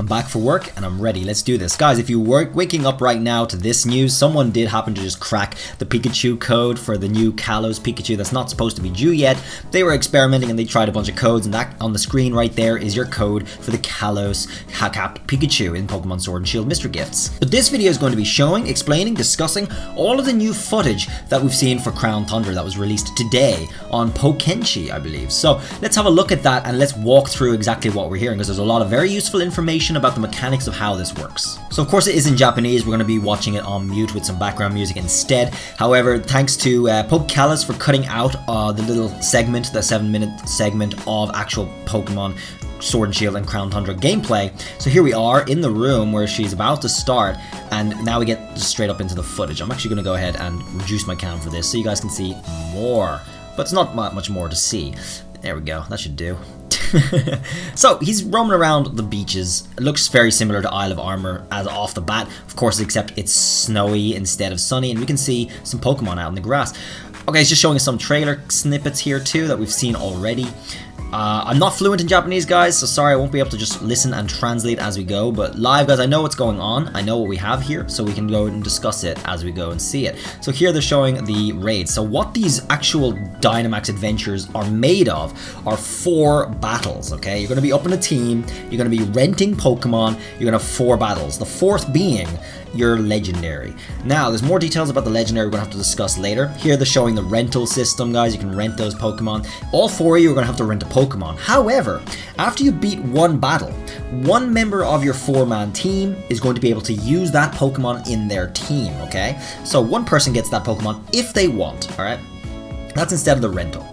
I'm back for work and I'm ready. Let's do this. Guys, if you were waking up right now to this news, someone did happen to just crack the Pikachu code for the new Kalos Pikachu that's not supposed to be due yet. They were experimenting and they tried a bunch of codes, and that on the screen right there is your code for the Kalos capped Pikachu in Pokemon Sword and Shield mystery gifts. But this video is going to be showing, explaining, discussing all of the new footage that we've seen for Crown Tundra that was released today on Pokenchi, I believe. So let's have a look at that and let's walk through exactly what we're hearing, because there's a lot of very useful information about the mechanics of how this works. So of course it is in Japanese. We're going to be watching it on mute with some background music instead. However, thanks to Pokecalis for cutting out the little segment, the 7-minute segment of actual Pokemon Sword and Shield and Crown Tundra gameplay. So here we are in the room where she's about to start, and now we get straight up into the footage. I'm actually going to go ahead and reduce my cam for this so you guys can see more, but it's not much more to see. There we go, that should do. So he's roaming around the beaches. It looks very similar to Isle of Armor as off the bat, of course, except it's snowy instead of sunny, and we can see some Pokemon out in the grass. Okay, it's just showing us some trailer snippets here too that we've seen already. I'm not fluent in Japanese, guys, so sorry I won't be able to just listen and translate as we go, but live, guys, I know what's going on. I know what we have here, so we can go and discuss it as we go and see it. So here they're showing the raids. So what these actual Dynamax adventures are made of are 4 battles, okay? You're going to be up in a team, you're going to be renting Pokemon, you're going to have 4 battles. The 4th being your legendary. Now, there's more details about the legendary we're going to have to discuss later. Here they're showing the rental system, guys. You can rent those Pokemon. All 4 of you are going to have to rent a Pokemon. However, after you beat one battle, one member of your 4-man team is going to be able to use that Pokemon in their team, okay? So one person gets that Pokemon if they want, all right? That's instead of the rental.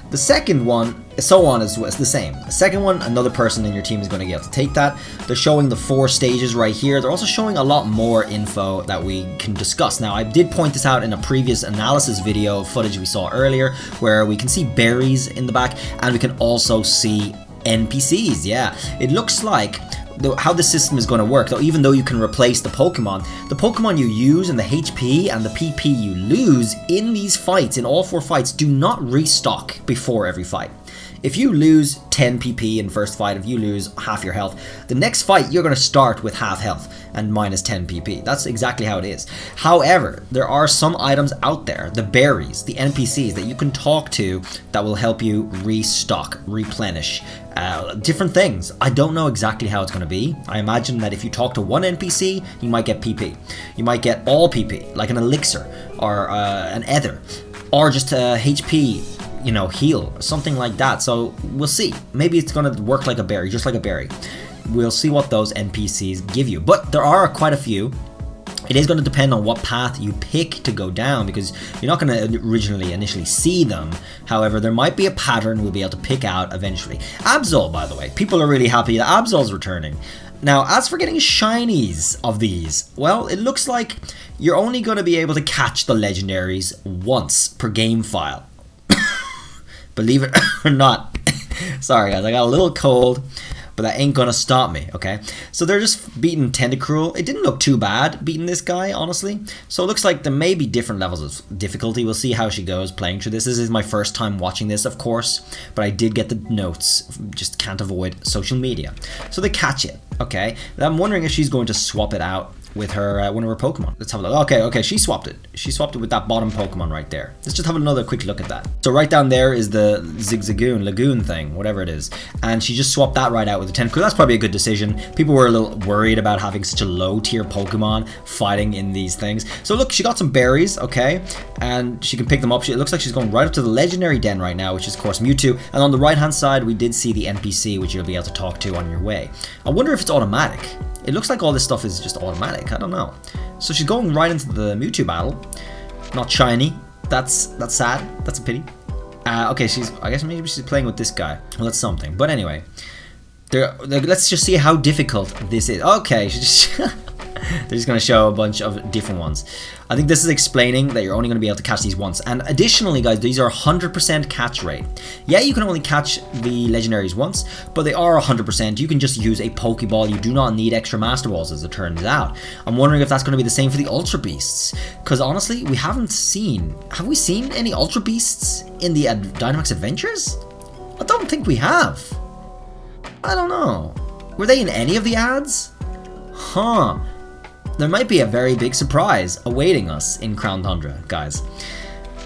The second one, so on, is the same. The second one, another person in your team is going to be able to take that. They're showing the 4 stages right here. They're also showing a lot more info that we can discuss. Now, I did point this out in a previous analysis video footage we saw earlier, where we can see berries in the back, and we can also see NPCs. Yeah, it looks like how the system is going to work, though, even though you can replace the Pokemon you use and the HP and the PP you lose in these fights, in all 4 fights, do not restock before every fight. If you lose 10 PP in first fight, if you lose half your health, the next fight you're going to start with half health and minus 10 PP. That's exactly how it is. However, there are some items out there, the berries, the NPCs that you can talk to that will help you restock, replenish, different things. I don't know exactly how it's going to be. I imagine that if you talk to one NPC, you might get PP. You might get all PP, like an elixir or an ether, or just a HP, you know, heal, something like that. So we'll see. Maybe it's going to work like a berry, just like a berry. We'll see what those NPCs give you. But there are quite a few. It is going to depend on what path you pick to go down, because you're not going to initially see them. However, there might be a pattern we'll be able to pick out eventually. Absol, by the way, people are really happy that Absol's returning. Now, as for getting shinies of these, well, it looks like you're only going to be able to catch the legendaries once per game file. Believe it or not. Sorry, guys, I got a little cold, but that ain't gonna stop me, okay? So they're just beating Tentacruel. It didn't look too bad beating this guy, honestly. So it looks like there may be different levels of difficulty. We'll see how she goes playing through this. This is my first time watching this, of course, but I did get the notes. Just can't avoid social media. So they catch it, okay? And I'm wondering if she's going to swap it out with her one of her Pokemon. Let's have a look. Okay, she swapped it. She swapped it with that bottom Pokemon right there. Let's just have another quick look at that. So right down there is the Lagoon thing, whatever it is. And she just swapped that right out with the Tentacruel. That's probably a good decision. People were a little worried about having such a low tier Pokemon fighting in these things. So look, she got some berries, okay? And she can pick them up. It looks like she's going right up to the legendary den right now, which is of course Mewtwo. And on the right hand side, we did see the NPC, which you'll be able to talk to on your way. I wonder if it's automatic. It looks like all this stuff is just automatic. I don't know. So she's going right into the Mewtwo battle. Not shiny. That's sad. That's a pity. Okay, I guess maybe she's playing with this guy. Well, that's something. But anyway, let's just see how difficult this is. Okay, she just they're just going to show a bunch of different ones. I think this is explaining that you're only going to be able to catch these once. And additionally, guys, these are 100% catch rate. Yeah, you can only catch the legendaries once, but they are 100%. You can just use a Pokeball. You do not need extra Master Balls, as it turns out. I'm wondering if that's going to be the same for the Ultra Beasts. Because honestly, we haven't seen... Have we seen any Ultra Beasts in the Dynamax Adventures? I don't think we have. I don't know. Were they in any of the ads? Huh. There might be a very big surprise awaiting us in Crown Tundra, guys.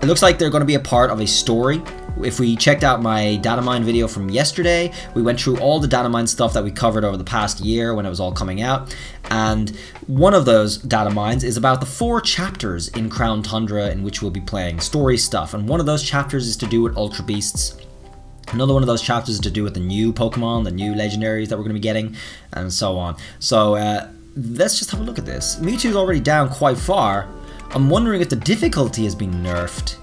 It looks like they're going to be a part of a story. If we checked out my data mine video from yesterday, we went through all the data mine stuff that we covered over the past year when it was all coming out. And one of those data mines is about the 4 chapters in Crown Tundra in which we'll be playing story stuff. And one of those chapters is to do with Ultra Beasts. Another one of those chapters is to do with the new Pokemon, the new legendaries that we're going to be getting, and so on. So let's just have a look at this. Mewtwo's already down quite far. I'm wondering if the difficulty has been nerfed.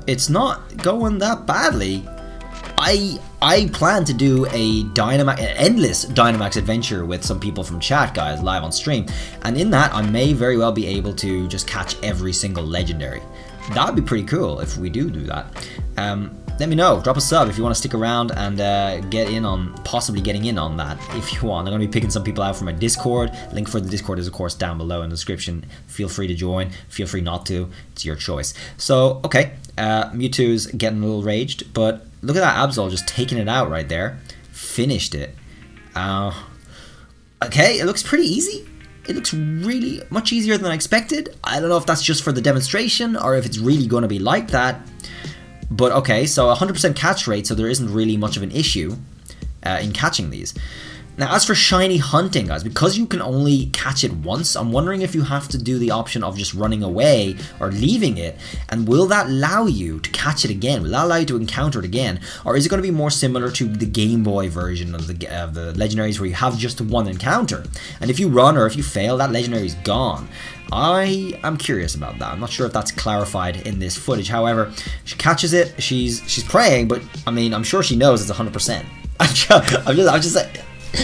It's not going that badly. I plan to do a endless Dynamax adventure with some people from chat, guys, live on stream. And in that, I may very well be able to just catch every single legendary. That would be pretty cool if we do that. Let me know. Drop a sub if you want to stick around and get in on, possibly getting in on that if you want. I'm going to be picking some people out from my Discord. Link for the Discord is, of course, down below in the description. Feel free to join. Feel free not to. It's your choice. So, okay. Mewtwo's getting a little raged, but look at that Absol just taking it out right there. Finished it. Okay, it looks pretty easy. It looks really much easier than I expected. I don't know if that's just for the demonstration or if it's really going to be like that. But okay, so 100% catch rate, so there isn't really much of an issue in catching these. Now, as for shiny hunting, guys, because you can only catch it once, I'm wondering if you have to do the option of just running away or leaving it, and will that allow you to catch it again? Will that allow you to encounter it again? Or is it going to be more similar to the Game Boy version of the legendaries where you have just one encounter? And if you run or if you fail, that legendary is gone. I am curious about that. I'm not sure if that's clarified in this footage. However, she catches it, she's praying, but I mean, I'm sure she knows it's 100%. I'm just like,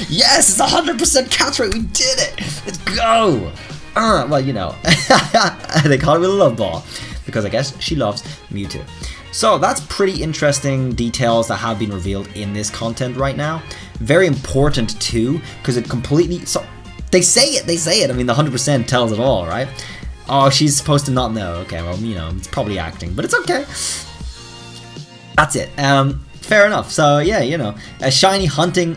yes, it's 100% catch rate. We did it. Let's go. Well, you know, they call it with a love ball because I guess she loves Mewtwo. So that's pretty interesting details that have been revealed in this content right now. Very important too, because it completely. So they say it. I mean, the 100% tells it all, right? Oh, she's supposed to not know. Okay, well, you know, it's probably acting, but it's okay. That's it. Fair enough. So yeah, you know, shiny hunting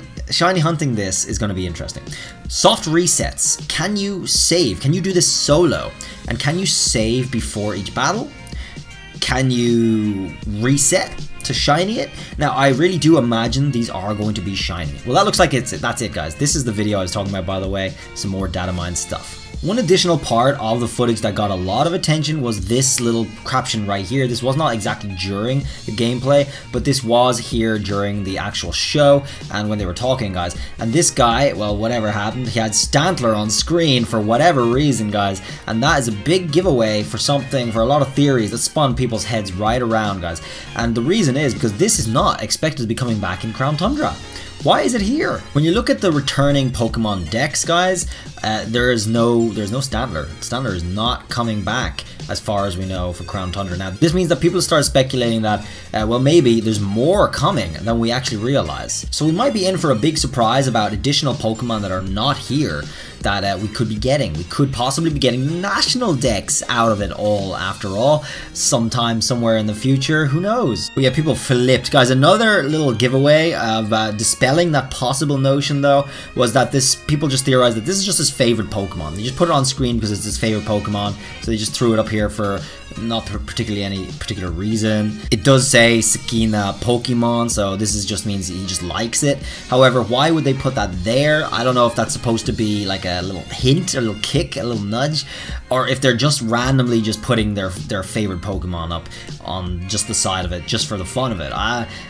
this is going to be interesting. Soft resets. Can you save? Can you do this solo? And can you save before each battle? Can you reset to shiny it? Now, I really do imagine these are going to be shiny. Well, that looks like that's it, guys. This is the video I was talking about, by the way. Some more data mine stuff. One additional part of the footage that got a lot of attention was this little caption right here. This was not exactly during the gameplay, but this was here during the actual show and when they were talking, guys. And this guy, well, whatever happened, he had Stantler on screen for whatever reason, guys. And that is a big giveaway for something, for a lot of theories that spun people's heads right around, guys. And the reason is because this is not expected to be coming back in Crown Tundra. Why is it here? When you look at the returning Pokemon decks, guys, there's no Stantler. Stantler is not coming back as far as we know for Crown Tundra. Now, this means that people start speculating that, well, maybe there's more coming than we actually realize. So we might be in for a big surprise about additional Pokemon that are not here that we could be getting. We could possibly be getting national decks out of it all, after all, sometime somewhere in the future. Who knows? But yeah, people flipped. Guys, another little giveaway of dispelling that possible notion, though, was that people just theorized that this is just his favorite Pokemon. They just put it on screen because it's his favorite Pokemon, so they just threw it up here for not particularly any particular reason. It does say Sakina Pokemon, so this just means he just likes it. However, why would they put that there? I don't know if that's supposed to be like a little hint, a little kick, a little nudge, or if they're just randomly just putting their favorite Pokemon up on just the side of it, just for the fun of it.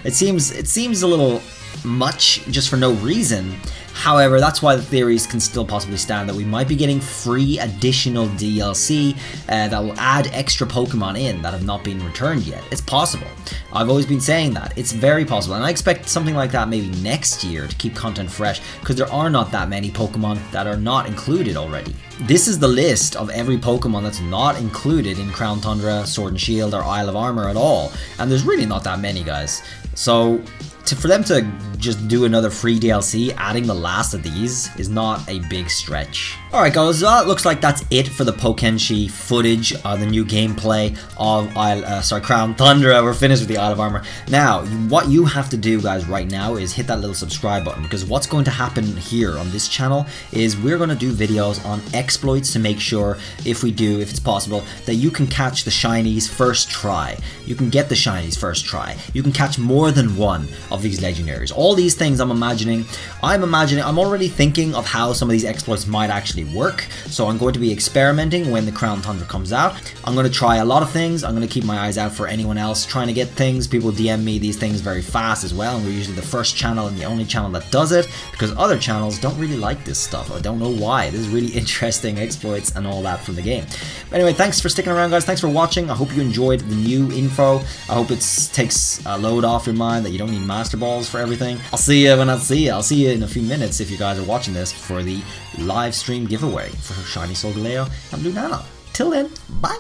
It seems a little much just for no reason. However, that's why the theories can still possibly stand that we might be getting free additional DLC that will add extra Pokemon in that have not been returned yet. It's possible. I've always been saying that. It's very possible, and I expect something like that maybe next year to keep content fresh, because there are not that many Pokemon that are not included already. This is the list of every Pokemon that's not included in Crown Tundra, Sword and Shield, or Isle of Armor at all, and there's really not that many, guys. So for them to just do another free DLC, adding the last of these, is not a big stretch. Alright guys, well, it looks like that's it for the Pokenshi footage, the new gameplay of Crown Tundra. We're finished with the Isle of Armor. Now, what you have to do guys right now is hit that little subscribe button, because what's going to happen here on this channel is we're going to do videos on exploits to make sure, if it's possible, that you can catch the shinies first try. You can get the shinies first try. You can catch more than one of these legendaries. All these things I'm already thinking of how some of these exploits might actually work, so I'm going to be experimenting when the Crown Tundra comes out. I'm going to try a lot of things. I'm going to keep my eyes out for anyone else trying to get things. People DM me these things very fast as well, and we're usually the first channel and the only channel that does it, because other channels don't really like this stuff. I don't know why. This is really interesting exploits and all that from the game. But anyway, thanks for sticking around guys. Thanks for watching. I hope you enjoyed the new info. I hope it takes a load off your mind that you don't need Master Balls for everything. I'll see you when I see you. I'll see you in a few minutes if you guys are watching this for the live stream giveaway for Shiny Solgaleo and Blue Nana. Till then, bye!